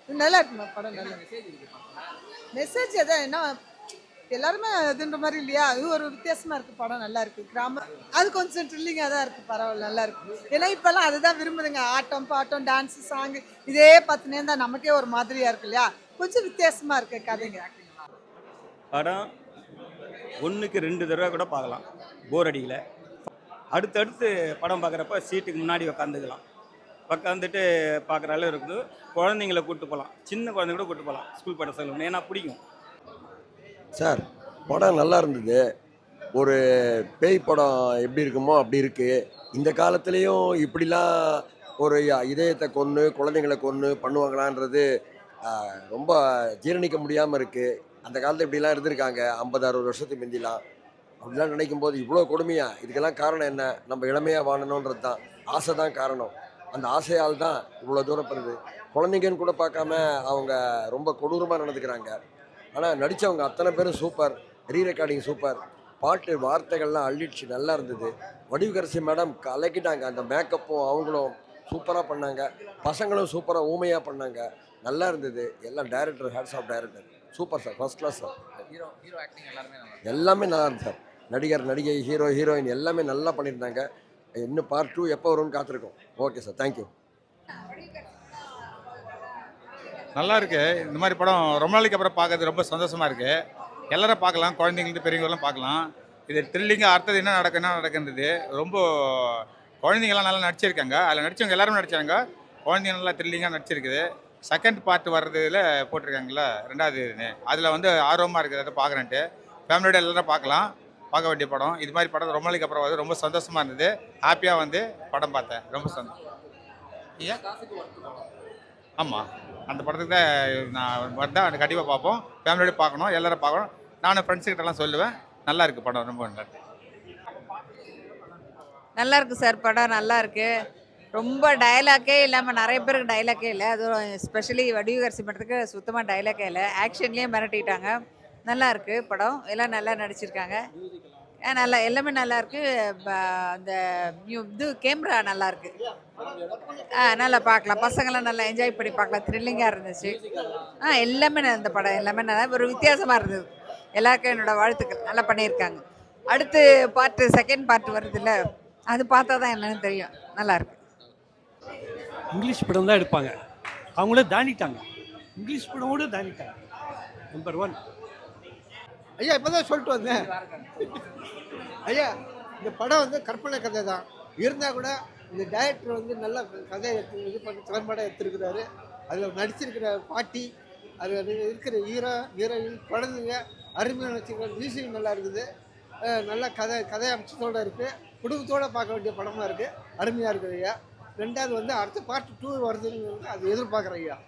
நல்லா இருக்குமா படம் நல்லா மெசேஜ் எதாவது என்ன எல்லாருமே இதுன்ற மாதிரி இல்லையா அது ஒரு வித்தியாசமா இருக்கு படம் நல்லா இருக்கு கிராம அது கொஞ்சம் த்ரில்லிங்காக தான் இருக்கு பரவாயில்ல நல்லா இருக்கு ஏன்னா இப்பெல்லாம் அதுதான் விரும்புதுங்க ஆட்டம் பாட்டம் டான்ஸ் சாங் இதே பார்த்துனே தான் நமக்கே ஒரு மாதிரியா இருக்கு இல்லையா கொஞ்சம் வித்தியாசமா இருக்கு கதைங்க படம் ஒன்றுக்கு 2 தடவை கூட பார்க்கலாம், போர் அடிக்கல. அடுத்தடுத்து படம் பார்க்குறப்ப சீட்டுக்கு முன்னாடி உக்காந்துக்கலாம், உக்காந்துட்டு பார்க்குற அளவு இருக்குது. குழந்தைங்கள கூப்பிட்டு போகலாம், சின்ன குழந்தைங்க கூட கூப்பிட்டு போகலாம், ஸ்கூல் படம் செலவு ஏன்னா பிடிக்கும். சார் படம் நல்லா இருந்தது. ஒரு பேய் படம் எப்படி இருக்குமோ அப்படி இருக்குது. இந்த காலத்துலேயும் இப்படிலாம் ஒரு இதயத்தை கொன்று குழந்தைங்களை கொன்று பண்ணுவாங்களான்றது ரொம்ப ஜீரணிக்க முடியாமல் இருக்குது. அந்த காலத்தில் இப்படிலாம் இருந்திருக்காங்க 50-60 வருஷத்துக்கு முந்திலாம். அப்படிலாம் நினைக்கும் போது இவ்வளோ கொடுமையா, இதுக்கெல்லாம் காரணம் என்ன? நம்ம இளமையாக வாழணுன்றது தான், ஆசை தான் காரணம். அந்த ஆசையால் தான் இவ்வளோ தூரம் பண்ணுது. குழந்தைங்கன்னு கூட பார்க்காம அவங்க ரொம்ப கொடூரமாக நடந்துக்கிறாங்க. ஆனால் நடித்தவங்க அத்தனை பேரும் சூப்பர், ரீ ரெக்கார்டிங் சூப்பர், பாட்டு வார்த்தைகள்லாம் அள்ளிடுச்சு, நல்லா இருந்தது. வடிவுக்கரசி மேடம் கலக்கிட்டாங்க, அந்த மேக்கப்பும் அவங்களும் சூப்பராக பண்ணாங்க. பசங்களும் சூப்பராக ஊமையாக பண்ணாங்க, நல்லா இருந்தது. எல்லாம் director, heads of director, super sir, first class sir. எல்லாமே நல்லா இருந்துச்சு சார். நடிகர் நடிகை ஹீரோ ஹீரோயின் எல்லாமே நல்லா பண்ணியிருந்தாங்க. இன்னும் பார்ட் 2 எப்போ வரும்னு காத்திருக்கோம். Okay sir, thank you. நல்லா இருக்கு. இந்த மாதிரி படம் ரொம்ப நாளைக்கு அப்புறம் பார்க்கறது ரொம்ப சந்தோஷமா இருக்கு. எல்லாரும் பார்க்கலாம், குழந்தைங்களுக்கு பெரியவங்களாம் பார்க்கலாம். இது த்ரில்லிங்காக அடுத்தது என்ன நடக்குன்றது ரொம்ப குழந்தைங்களாம் நல்லா நடிச்சிருக்காங்க. அதில் நடித்தவங்க எல்லாரும் நடித்தாங்க. குழந்தைங்க நல்லா த்ரில்லிங்காக நடிச்சிருக்குது. செகண்ட் பார்ட் வர்றதுல போட்டிருக்காங்களா 2வது இதுன்னு, அதில் வந்து ஆர்வமாக இருக்குது, அதை பார்க்குறேன்ட்டு. ஃபேமிலியோட எல்லாரும் பார்க்கலாம், பார்க்க வேண்டிய படம். இது மாதிரி படம் ரொம்ப நாளைக்கு அப்புறம் வந்து ரொம்ப சந்தோஷமாக இருந்தது. ஹாப்பியாக வந்து படம் பார்த்தேன், ரொம்ப சந்தோஷம். ஏன் ஆமாம், அந்த படத்துக்கு தான் நான் வந்தால் கண்டிப்பாக பார்ப்போம். ஃபேமிலியோட பார்க்கணும், எல்லோரும் பார்க்கணும். நானும் ஃப்ரெண்ட்ஸுக்கிட்டலாம் சொல்லுவேன். நல்லா இருக்குது படம், ரொம்ப நல்லா இருக்குது. நல்லா இருக்குது சார், படம் நல்லா இருக்குது. ரொம்ப டைலாக்கே இல்லாமல், நிறைய பேருக்கு டைலாக்கே இல்லை. அதுவும் எஸ்பெஷலி வடிவுகரசி படத்துக்கு சுத்தமாக டைலாக்கே இல்லை. ஆக்ஷன்லேயே மிரட்டிட்டாங்க. நல்லா இருக்குது படம், எல்லாம் நல்லா நடிச்சிருக்காங்க. நல்லா எல்லாமே நல்லா இருக்குது. அந்த இது கேமரா நல்லா இருக்குது. நல்லா பார்க்கலாம், பசங்களாம் நல்லா என்ஜாய் பண்ணி பார்க்கலாம், த்ரில்லிங்காக இருந்துச்சு. எல்லாமே இந்த படம் எல்லாமே நல்லா ஒரு வித்தியாசமாக இருந்தது. எல்லாருக்கும் என்னோடய வாழ்த்துக்கள், நல்லா பண்ணியிருக்காங்க. அடுத்து செகண்ட் பார்ட் வருது இல்லை, அது பார்த்தா தான் என்னன்னு தெரியும். நல்லாயிருக்கு. இங்கிலீஷ் படம் தான் எடுப்பாங்க, அவங்களே தாண்டிட்டாங்க. இங்கிலீஷ் படம் கூட தாண்டிட்டாங்க. நம்பர் 1. ஐயா இப்போ தான் சொல்லிட்டு வந்தேன் ஐயா. இந்த படம் வந்து கற்பனை கதை தான் இருந்தால் கூட இந்த டைரக்டர் வந்து நல்ல கதை இது பண்ணி திறம்பட எடுத்துருக்கிறாரு. அதில் நடிச்சிருக்கிற பாட்டி, அதில் இருக்கிற ஹீரோயின் குழந்தைங்க அருமையாக நடிச்சிருக்கிற மியூசிக் நல்லா இருக்குது. நல்ல கதை அம்சத்தோடு இருக்குது. குடும்பத்தோடு பார்க்க வேண்டிய படமாக இருக்குது. அருமையாக இருக்குது ஐயா. 2வது வந்து அடுத்த பார்ட் 2 வருதுன்னு அது எதிர்பார்க்குறேன் ஐயா.